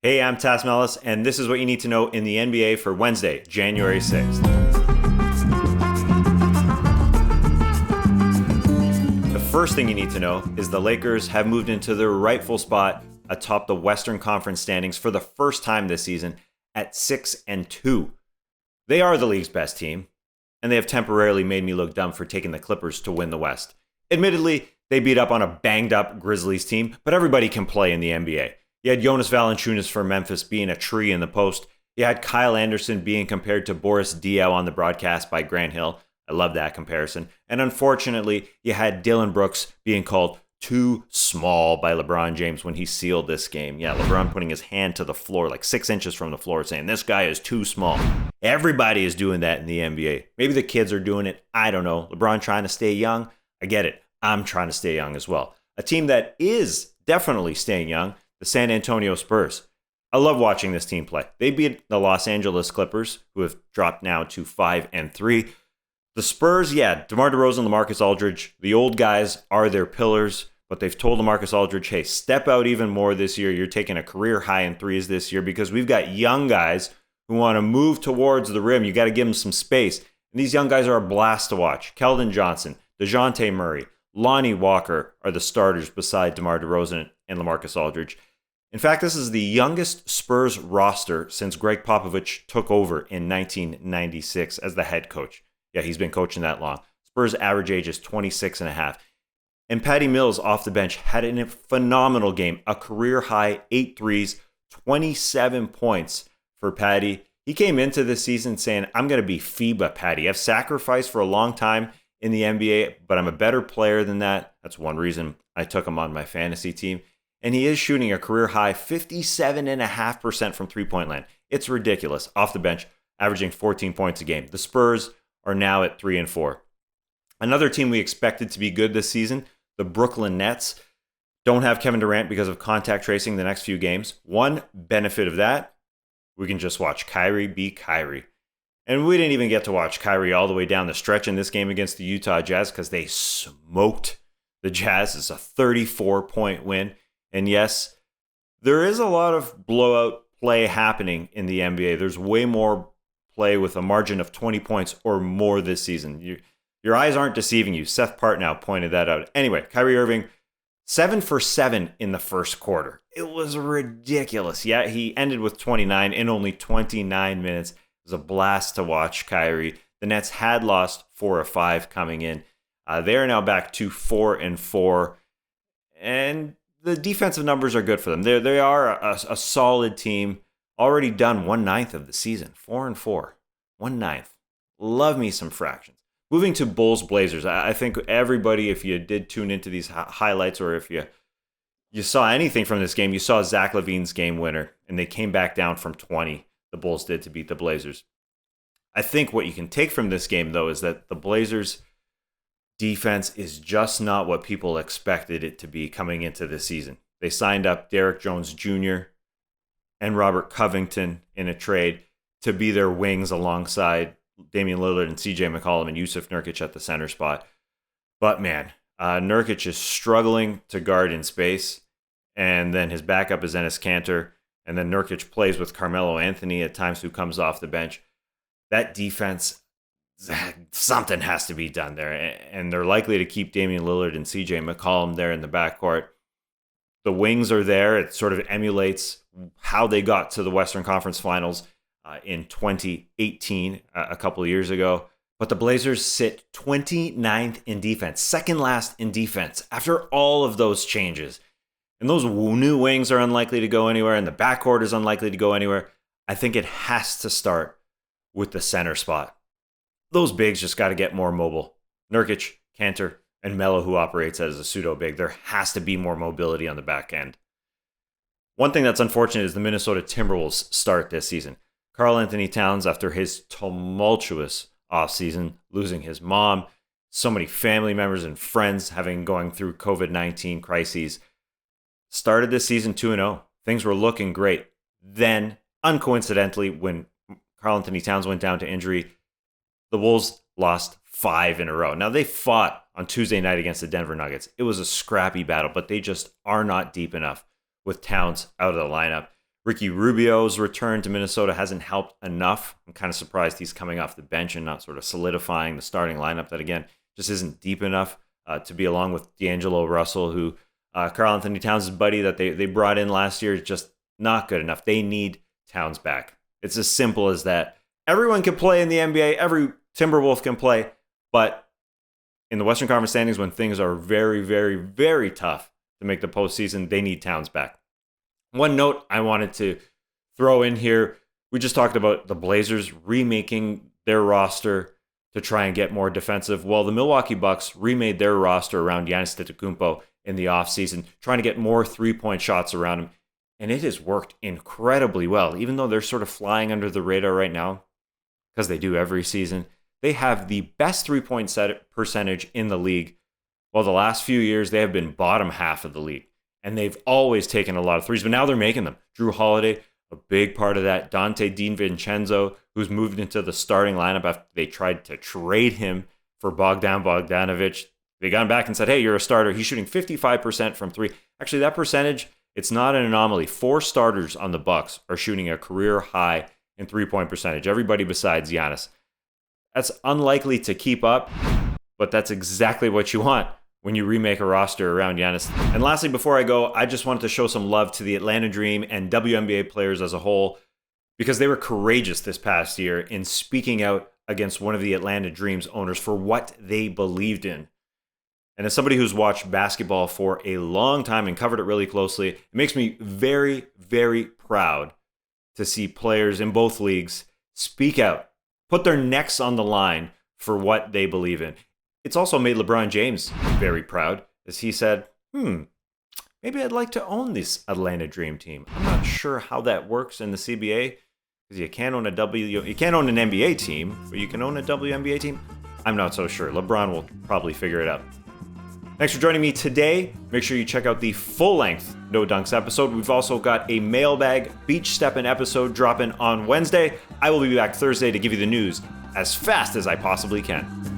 Hey, I'm Tas Mellis, and this is what you need to know in the NBA for Wednesday, January 6th. The first thing you need to know is the Lakers have moved into their rightful spot atop the Western Conference standings for the first time this season at 6-2. They are the league's best team, and they have temporarily made me look dumb for taking the Clippers to win the West. Admittedly, they beat up on a banged-up Grizzlies team, but everybody can play in the NBA. You had Jonas Valanciunas for Memphis being a tree in the post. You had Kyle Anderson being compared to Boris Diaw on the broadcast by Grant Hill. I love that comparison. And unfortunately, you had Dylan Brooks being called too small by LeBron James when he sealed this game. Yeah, LeBron putting his hand to the floor, like 6 inches from the floor, saying, this guy is too small. Everybody is doing that in the NBA. Maybe the kids are doing it. I don't know. LeBron trying to stay young. I get it. I'm trying to stay young as well. A team that is definitely staying young, the San Antonio Spurs. I love watching this team play. They beat the Los Angeles Clippers, who have dropped now to 5-3. The Spurs, yeah, DeMar DeRozan, LaMarcus Aldridge, the old guys are their pillars, but they've told LaMarcus Aldridge, hey, step out even more this year. You're taking a career high in threes this year because we've got young guys who want to move towards the rim. You got to give them some space. And these young guys are a blast to watch. Keldon Johnson, DeJounte Murray, Lonnie Walker are the starters beside DeMar DeRozan and LaMarcus Aldridge. In fact, this is the youngest Spurs roster since Gregg Popovich took over in 1996 as the head coach. Yeah, he's been coaching that long. Spurs' average age is 26 and a half. And Patty Mills off the bench had a phenomenal game, a career-high 8 threes, 27 points for Patty. He came into this season saying, I'm going to be FIBA Patty. I've sacrificed for a long time in the NBA, but I'm a better player than that. That's one reason I took him on my fantasy team. And he is shooting a career-high 57.5% from three-point land. It's ridiculous. Off the bench, averaging 14 points a game. The Spurs are now at 3-4. Another team we expected to be good this season, the Brooklyn Nets, don't have Kevin Durant because of contact tracing the next few games. One benefit of that, we can just watch Kyrie be Kyrie. And we didn't even get to watch Kyrie all the way down the stretch in this game against the Utah Jazz because they smoked the Jazz. It's a 34-point win. And yes, there is a lot of blowout play happening in the NBA. There's way more play with a margin of 20 points or more this season. Your eyes aren't deceiving you. Seth Partnow pointed that out. Anyway, Kyrie Irving, 7 for 7 in the first quarter. It was ridiculous. Yeah, he ended with 29 in only 29 minutes. It was a blast to watch Kyrie. The Nets had lost 4 of 5 coming in. They are now back to 4-4. And the defensive numbers are good for them. They are a solid team. Already done 1/9 of the season. 4-4. 1/9. Love me some fractions. Moving to Bulls Blazers. I think everybody, if you did tune into these highlights or if you saw anything from this game, you saw Zach LaVine's game winner, and they came back down from 20. The Bulls did to beat the Blazers. I think what you can take from this game, though, is that the Blazers' defense is just not what people expected it to be coming into this season. They signed up Derrick Jones Jr. and Robert Covington in a trade to be their wings alongside Damian Lillard and CJ McCollum and Yusuf Nurkic at the center spot. But man, Nurkic is struggling to guard in space, and then his backup is Enes Kanter, and then Nurkic plays with Carmelo Anthony at times who comes off the bench. That defense, something has to be done there, and they're likely to keep Damian Lillard and CJ McCollum there in the backcourt. The wings are there. It sort of emulates how they got to the Western Conference Finals in 2018, a couple of years ago. But the Blazers sit 29th in defense, second last in defense after all of those changes. And those new wings are unlikely to go anywhere, and the backcourt is unlikely to go anywhere. I think it has to start with the center spot. Those bigs just got to get more mobile. Nurkic, Kanter, and Melo, who operates as a pseudo-big. There has to be more mobility on the back end. One thing that's unfortunate is the Minnesota Timberwolves start this season. Karl Anthony Towns, after his tumultuous offseason, losing his mom, so many family members and friends going through COVID-19 crises, started this season 2-0. Things were looking great. Then, uncoincidentally, when Karl Anthony Towns went down to injury, the Wolves lost 5 in a row. Now, they fought on Tuesday night against the Denver Nuggets. It was a scrappy battle, but they just are not deep enough with Towns out of the lineup. Ricky Rubio's return to Minnesota hasn't helped enough. I'm kind of surprised he's coming off the bench and not sort of solidifying the starting lineup that, again, just isn't deep enough to be along with D'Angelo Russell, who Karl Anthony Towns' buddy that they brought in last year, is just not good enough. They need Towns back. It's as simple as that. Everyone can play in the NBA. Every Timberwolf can play. But in the Western Conference standings, when things are very, very, very tough to make the postseason, they need Towns back. One note I wanted to throw in here, we just talked about the Blazers remaking their roster to try and get more defensive. Well, the Milwaukee Bucks remade their roster around Giannis Antetokounmpo in the offseason, trying to get more three-point shots around him. And it has worked incredibly well. Even though they're sort of flying under the radar right now, because they do every season, they have the best three-point percentage in the league. Well, the last few years, they have been bottom half of the league. And they've always taken a lot of threes, but now they're making them. Drew Holiday, a big part of that. Dante DiVincenzo, who's moved into the starting lineup after they tried to trade him for Bogdan Bogdanovic. They got him back and said, hey, you're a starter. He's shooting 55% from three. Actually, that percentage, it's not an anomaly. 4 starters on the Bucks are shooting a career high in three-point percentage. Everybody besides Giannis. That's unlikely to keep up, but that's exactly what you want when you remake a roster around Giannis. And lastly, before I go, I just wanted to show some love to the Atlanta Dream and WNBA players as a whole, because they were courageous this past year in speaking out against one of the Atlanta Dream's owners for what they believed in. And as somebody who's watched basketball for a long time and covered it really closely, it makes me very, very proud to see players in both leagues speak out, put their necks on the line for what they believe in. It's also made LeBron James very proud, as he said, maybe I'd like to own this Atlanta Dream team. I'm not sure how that works in the CBA, because you can't own an NBA team, but you can own a WNBA team. I'm not so sure. LeBron will probably figure it out. Thanks for joining me today. Make sure you check out the full-length No Dunks episode. We've also got a mailbag beach steppin' episode dropping on Wednesday. I will be back Thursday to give you the news as fast as I possibly can.